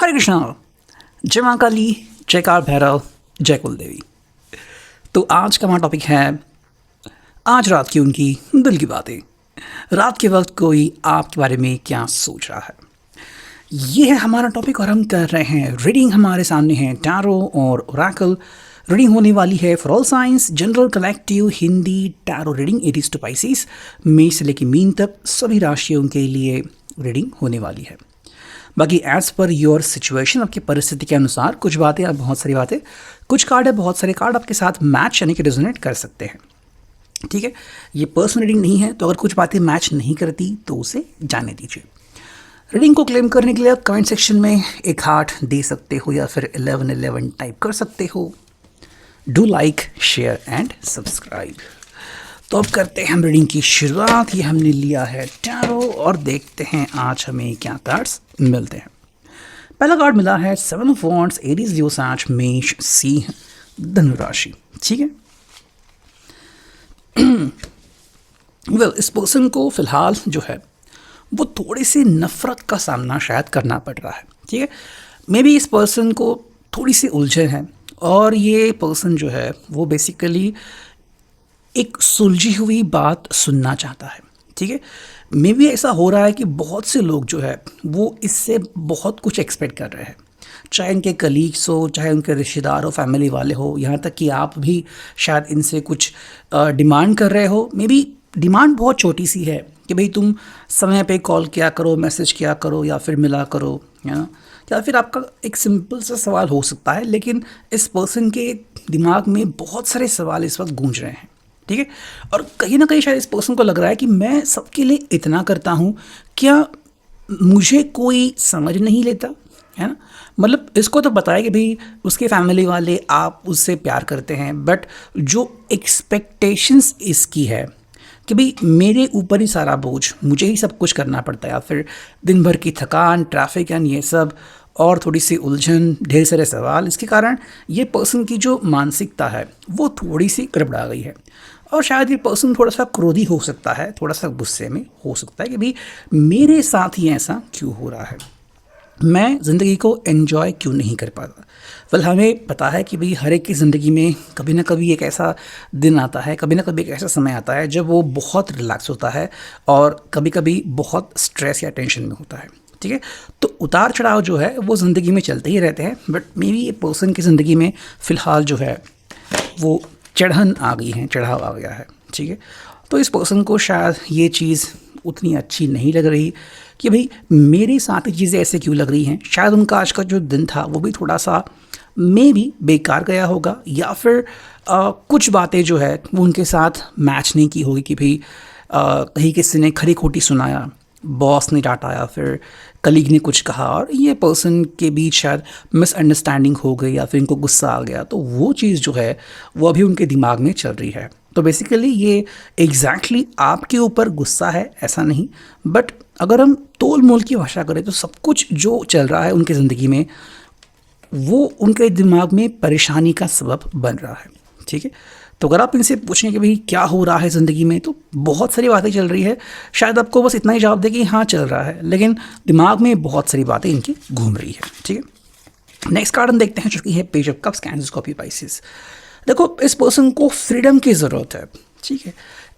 हरे कृष्णा, जय माँ काली, जय काल भैरव, जय कुल देवी। तो आज का हमारा टॉपिक है आज रात की उनकी दिल की बातें। रात के वक्त कोई आपके बारे में क्या सोच रहा है, ये है हमारा टॉपिक। और हम कर रहे हैं रीडिंग। हमारे सामने है टैरो और ओरेकल रीडिंग होने वाली है for all science, general, collective, Hindi tarot reading. It is to Pisces, मेष से लेकर मीन तक सभी राशियों के लिए रीडिंग होने वाली है। बाकी एज पर योर सिचुएशन, आपकी परिस्थिति के अनुसार कुछ बातें, अब बहुत सारी बातें, कुछ कार्ड है, बहुत सारे कार्ड आपके साथ मैच यानी कि रेजोनेट कर सकते हैं। ठीक है, ये पर्सनल रीडिंग नहीं है, तो अगर कुछ बातें मैच नहीं करती तो उसे जाने दीजिए। रीडिंग को क्लेम करने के लिए आप कमेंट सेक्शन में एक हार्ट दे सकते हो या फिर 1111 टाइप कर सकते हो। Do like, share and subscribe. तो अब करते हैं हम रीडिंग की शुरुआत। ये हमने लिया है टैरो और देखते हैं आज हमें क्या कार्ड्स मिलते हैं। पहला कार्ड मिला है 7 ऑफ वॉन्ड्स, एरीज, लियो, साच, मेष, सिंह, धनु राशि। ठीक है, वेल इस पर्सन को फिलहाल जो है वो थोड़ी सी नफरत का सामना शायद करना पड़ रहा है। ठीक है, मे बी इस पर्सन को थोड़ी सी उलझन है और ये पर्सन जो है वो बेसिकली एक सुलझी हुई बात सुनना चाहता है। ठीक है, मे बी ऐसा हो रहा है कि बहुत से लोग जो है वो इससे बहुत कुछ एक्सपेक्ट कर रहे हैं, चाहे उनके कलीग्स हो, चाहे उनके रिश्तेदार हो, फैमिली वाले हो, यहाँ तक कि आप भी शायद इनसे कुछ डिमांड कर रहे हो। मे बी डिमांड बहुत छोटी सी है कि भाई तुम समय पे कॉल किया करो, मैसेज किया करो या फिर मिला करो, है ना। या फिर आपका एक सिंपल सा सवाल हो सकता है, लेकिन इस पर्सन के दिमाग में बहुत सारे सवाल इस वक्त गूंज रहे हैं। ठीक है, और कहीं ना कहीं शायद इस पर्सन को लग रहा है कि मैं सबके लिए इतना करता हूँ, क्या मुझे कोई समझ नहीं लेता, है ना। मतलब इसको तो बताया कि भाई उसके फैमिली वाले आप उससे प्यार करते हैं, बट जो एक्सपेक्टेशंस इसकी है कि भाई मेरे ऊपर ही सारा बोझ, मुझे ही सब कुछ करना पड़ता है, या फिर दिन भर की थकान, ट्रैफिक एंड ये सब, और थोड़ी सी उलझन, ढेर सारे सवाल, इसके कारण ये पर्सन की जो मानसिकता है वो थोड़ी सी गड़बड़ा गई है। और शायद ये पर्सन थोड़ा सा क्रोधी हो सकता है, थोड़ा सा गुस्से में हो सकता है कि भाई मेरे साथ ही ऐसा क्यों हो रहा है, मैं ज़िंदगी को एंजॉय क्यों नहीं कर पाता। वेल हमें पता है कि भाई हर एक की ज़िंदगी में कभी ना कभी एक ऐसा दिन आता है, कभी ना कभी एक ऐसा समय आता है जब वो बहुत रिलैक्स होता है और कभी कभी बहुत स्ट्रेस या टेंशन में होता है। ठीक है, तो उतार चढ़ाव जो है वो ज़िंदगी में चलते ही रहते हैं, बट मे बी ये पर्सन की ज़िंदगी में फ़िलहाल जो है वो चढ़न आ गई है, चढ़ाव आ गया है। ठीक है, तो इस पर्सन को शायद ये चीज़ उतनी अच्छी नहीं लग रही कि भाई मेरे साथ ही चीज़ें ऐसे क्यों लग रही हैं। शायद उनका आज का जो दिन था वो भी थोड़ा सा मे बी बेकार गया होगा, या फिर कुछ बातें जो है वो उनके साथ मैच नहीं की होगी कि भाई कहीं किसी ने खरी खोटी सुनाया, बॉस ने डांटा या फिर कलीग ने कुछ कहा और ये पर्सन के बीच शायद मिसअंडरस्टैंडिंग हो गई या फिर इनको गुस्सा आ गया, तो वो चीज़ जो है वो अभी उनके दिमाग में चल रही है। तो बेसिकली ये एग्जैक्टली आपके ऊपर गुस्सा है ऐसा नहीं, बट अगर हम तोल मोल की भाषा करें तो सब कुछ जो चल रहा है उनकी ज़िंदगी में वो उनके दिमाग में परेशानी का सबब बन रहा है। ठीक है, तो अगर आप इनसे पूछें कि भाई क्या हो रहा है ज़िंदगी में, तो बहुत सारी बातें चल रही है। शायद आपको बस इतना ही जवाब दे कि हाँ चल रहा है, लेकिन दिमाग में बहुत सारी बातें इनकी घूम रही है। ठीक है, नेक्स्ट कार्ड हम देखते हैं जो कि है page of cups, cancer, Scorpio, Pisces. देखो इस पर्सन को फ्रीडम की ज़रूरत है। ठीक है,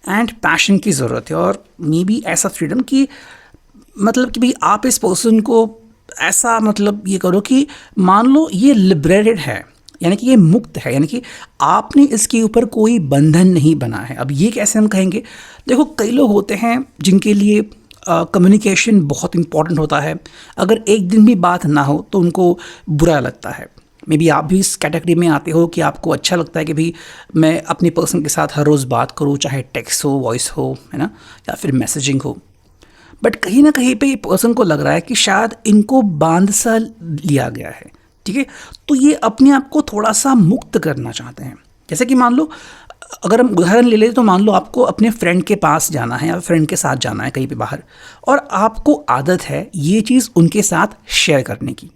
एंड पैशन की ज़रूरत है, और मे बी ऐसा फ्रीडम की मतलब कि भाई आप इस पर्सन को ऐसा मतलब ये करो कि मान लो ये लिबरेटेड है, यानी कि ये मुक्त है, यानी कि आपने इसके ऊपर कोई बंधन नहीं बना है। अब ये कैसे हम कहेंगे, देखो कई लोग होते हैं जिनके लिए कम्युनिकेशन बहुत इंपॉर्टेंट होता है, अगर एक दिन भी बात ना हो तो उनको बुरा लगता है। मे बी आप भी इस कैटेगरी में आते हो कि आपको अच्छा लगता है कि भाई मैं अपनी पर्सन के साथ हर रोज़ बात करूँ, चाहे टेक्स्ट हो, वॉइस हो, है ना, या फिर मैसेजिंग हो। बट कहीं ना कहीं पे ये पर्सन को लग रहा है कि शायद इनको बांध सा लिया गया है। ठीक है, तो ये अपने आप को थोड़ा सा मुक्त करना चाहते हैं। जैसे कि मान लो अगर हम उदाहरण ले लें तो मान लो आपको अपने फ्रेंड के पास जाना है या फ्रेंड के साथ जाना है कहीं पे बाहर, और आपको आदत है ये चीज़ उनके साथ शेयर करने की।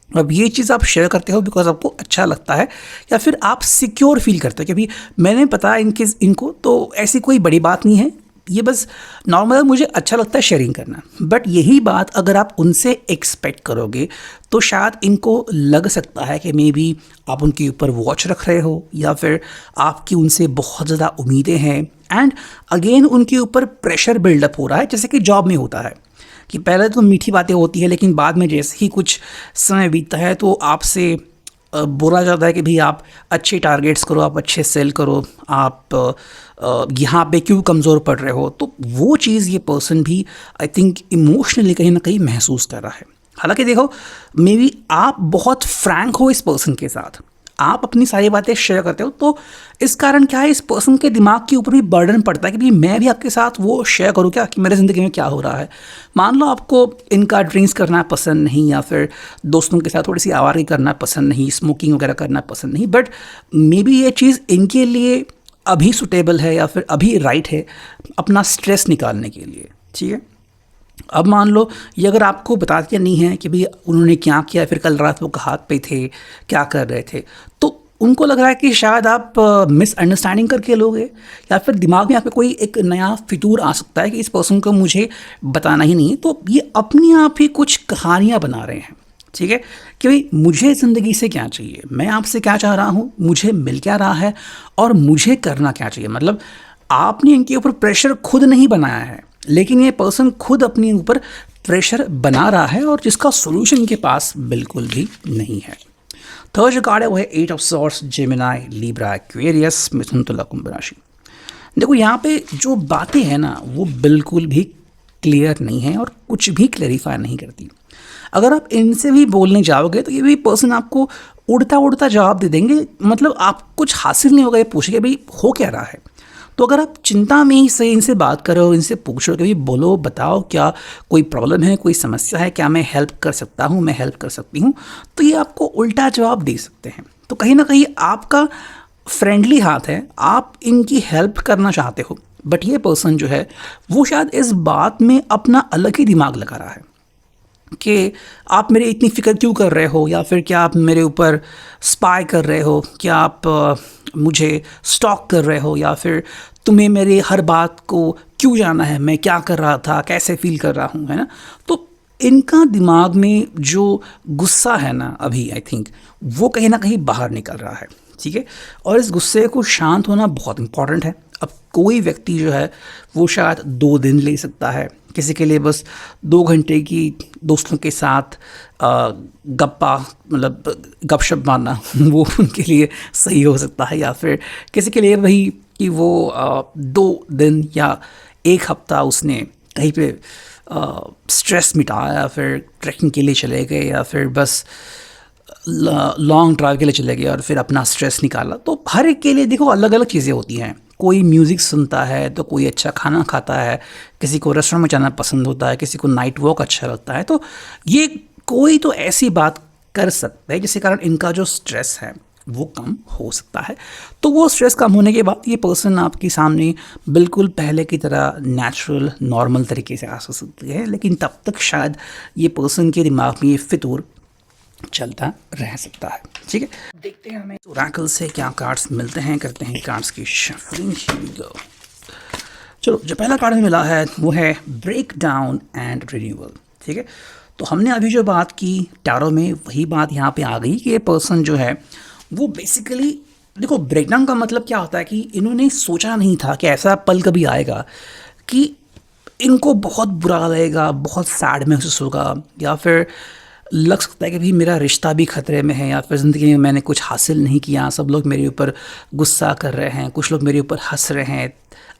अब ये चीज़ आप शेयर करते हो बिकॉज आपको अच्छा लगता है, या फिर आप सिक्योर फील करते हो कि भाई मैंने पता इनको तो ऐसी कोई बड़ी बात नहीं है, ये बस नॉर्मल मुझे अच्छा लगता है शेयरिंग करना, बट यही बात अगर आप उनसे एक्सपेक्ट करोगे तो शायद इनको लग सकता है कि मे बी आप उनके ऊपर वॉच रख रहे हो या फिर आपकी उनसे बहुत ज़्यादा उम्मीदें हैं। एंड अगेन उनके ऊपर प्रेशर बिल्डअप हो रहा है, जैसे कि जॉब में होता है कि पहले तो मीठी बातें होती है, लेकिन बाद में जैसे ही कुछ समय बीतता है तो आपसे बोला जाता है कि भाई आप अच्छे टारगेट्स करो, आप अच्छे सेल करो, आप यहाँ पे क्यों कमज़ोर पड़ रहे हो। तो वो चीज़ ये पर्सन भी आई थिंक इमोशनली कहीं ना कहीं महसूस कर रहा है। हालांकि देखो, मे बी आप बहुत फ्रैंक हो इस पर्सन के साथ, आप अपनी सारी बातें शेयर करते हो, तो इस कारण क्या है, इस पर्सन के दिमाग के ऊपर भी बर्डन पड़ता है कि भाई मैं भी आपके साथ वो शेयर करूँ क्या, कि मेरे ज़िंदगी में क्या हो रहा है। मान लो आपको इनका ड्रिंक्स करना पसंद नहीं, या फिर दोस्तों के साथ थोड़ी सी आवारगी करना पसंद नहीं, स्मोकिंग वगैरह करना पसंद नहीं, बट मे बी ये चीज़ इनके लिए अभी सुटेबल है या फिर अभी राइट है अपना स्ट्रेस निकालने के लिए। ठीक है, अब मान लो ये अगर आपको बता दिया नहीं है कि भाई उन्होंने क्या किया, फिर कल रात वो कहाँ पे थे, क्या कर रहे थे, तो उनको लग रहा है कि शायद आप मिसअंडरस्टैंडिंग करके लोगे, या फिर दिमाग में आपके कोई एक नया फितूर आ सकता है कि इस पर्सन को मुझे बताना ही नहीं है। तो ये अपने आप ही कुछ कहानियाँ बना रहे हैं। ठीक है, कि भाई मुझे ज़िंदगी से क्या चाहिए, मैं आपसे क्या चाह रहा हूँ, मुझे मिल क्या रहा है और मुझे करना क्या चाहिए। मतलब आपने इनके ऊपर प्रेशर खुद नहीं बनाया है, लेकिन ये पर्सन खुद अपने ऊपर प्रेशर बना रहा है, और जिसका सोल्यूशन इनके पास बिल्कुल भी नहीं है। थर्ड जो कार्ड है वो है 8 of swords, Gemini, Libra, Aquarius, मिथुन, तुला, कुंभ राशि। देखो यहाँ पे जो बातें हैं ना वो बिल्कुल भी क्लियर नहीं है और कुछ भी क्लैरिफाई नहीं करती। अगर आप इनसे भी बोलने जाओगे तो ये भी पर्सन आपको उड़ता उड़ता जवाब दे देंगे, मतलब आप कुछ हासिल नहीं होगा, ये पूछेंगे भाई हो क्या रहा है। तो अगर आप चिंता में ही सही इनसे बात करो, इनसे पूछो कि भाई बोलो, बताओ क्या कोई प्रॉब्लम है, कोई समस्या है, क्या मैं हेल्प कर सकता हूँ, मैं हेल्प कर सकती हूँ, तो ये आपको उल्टा जवाब दे सकते हैं। तो कहीं ना कहीं आपका फ्रेंडली हाथ है, आप इनकी हेल्प करना चाहते हो, बट ये पर्सन जो है वो शायद इस बात में अपना अलग ही दिमाग लगा रहा है कि आप मेरी इतनी फ़िक्र क्यों कर रहे हो, या फिर क्या आप मेरे ऊपर स्पाई कर रहे हो, क्या आप मुझे स्टॉक कर रहे हो, या फिर तुम्हें मेरी हर बात को क्यों जानना है, मैं क्या कर रहा था, कैसे फील कर रहा हूँ, है ना। तो इनका दिमाग में जो गुस्सा है ना अभी आई थिंक वो कहीं ना कहीं बाहर निकल रहा है। ठीक है, और इस गुस्से को शांत होना बहुत इंपॉर्टेंट है। अब कोई व्यक्ति जो है वो शायद 2 दिन ले सकता है, किसी के लिए बस 2 घंटे की दोस्तों के साथ गप्पा मतलब गपशप मारना वो उनके लिए सही हो सकता है, या फिर किसी के लिए वही कि वो 2 दिन या 1 हफ्ता उसने कहीं पे स्ट्रेस मिटाया, या फिर ट्रैकिंग के लिए चले गए, या फिर बस लॉन्ग ड्राइव के लिए चले गए और फिर अपना स्ट्रेस निकाला। तो हर एक के लिए देखो अलग अलग चीज़ें होती हैं। कोई म्यूज़िक सुनता है तो कोई अच्छा खाना खाता है, किसी को रेस्टोरेंट में जाना पसंद होता है, किसी को नाइट वॉक अच्छा लगता है। तो ये कोई तो ऐसी बात कर सकता है जिसके कारण इनका जो स्ट्रेस है वो कम हो सकता है। तो वो स्ट्रेस कम होने के बाद ये पर्सन आपके सामने बिल्कुल पहले की तरह नेचुरल नॉर्मल तरीके से आ सकती है, लेकिन तब तक शायद ये पर्सन के दिमाग में ये फितूर चलता रह सकता है। ठीक है, देखते हैं हमें ओरेकल से क्या कार्ड्स मिलते हैं, करते हैं कार्ड्स की शफलिंग। चलो, जो पहला कार्ड हमें मिला है वो है ब्रेक डाउन एंड रिन्यूअल। ठीक है, तो हमने अभी जो बात की टैरो में वही बात यहाँ पे आ गई कि ये पर्सन जो है वो बेसिकली देखो, ब्रेकडाउन का मतलब क्या होता है कि इन्होंने सोचा नहीं था कि ऐसा पल कभी आएगा कि इनको बहुत बुरा लगेगा, बहुत सैड महसूस होगा, या फिर लग सकता है कि भाई मेरा रिश्ता भी खतरे में है, या फिर ज़िंदगी में मैंने कुछ हासिल नहीं किया, सब लोग मेरे ऊपर गुस्सा कर रहे हैं, कुछ लोग मेरे ऊपर हंस रहे हैं,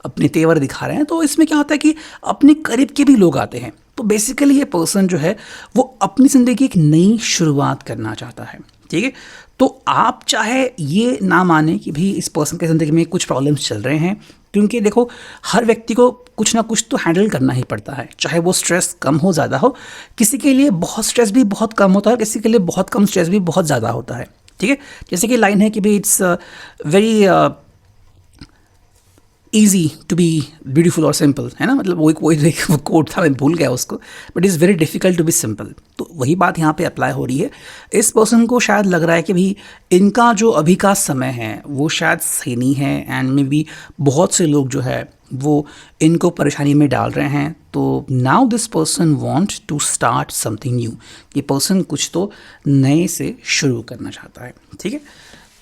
अपने तेवर दिखा रहे हैं। तो इसमें क्या होता है कि अपने करीब के भी लोग आते हैं। तो बेसिकली ये पर्सन जो है वो अपनी ज़िंदगी की एक नई शुरुआत करना चाहता है। ठीक है, तो आप चाहे ये ना माने कि भाई इस पर्सन की ज़िंदगी में कुछ प्रॉब्लम्स चल रहे हैं, क्योंकि देखो हर व्यक्ति को कुछ ना कुछ तो हैंडल करना ही पड़ता है, चाहे वो स्ट्रेस कम हो ज़्यादा हो। किसी के लिए बहुत स्ट्रेस भी बहुत कम होता है, किसी के लिए बहुत कम स्ट्रेस भी बहुत ज़्यादा होता है। ठीक है, जैसे कि लाइन है कि भाई it's very easy to be beautiful और सिंपल, है ना। मतलब वो कोई कोट था, मैं भूल गया उसको, but is very difficult to be simple. तो वही बात यहाँ पे अप्लाई हो रही है। इस पर्सन को शायद लग रहा है कि भाई इनका जो अभी का समय है वो शायद सही नहीं है, एंड मे बी बहुत से लोग जो है वो इनको परेशानी में डाल रहे हैं। तो now this person want to start something new, ये पर्सन कुछ तो नए से शुरू करना चाहता है। ठीक है,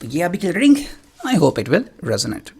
तो ये अभी की reading, I hope it will resonate.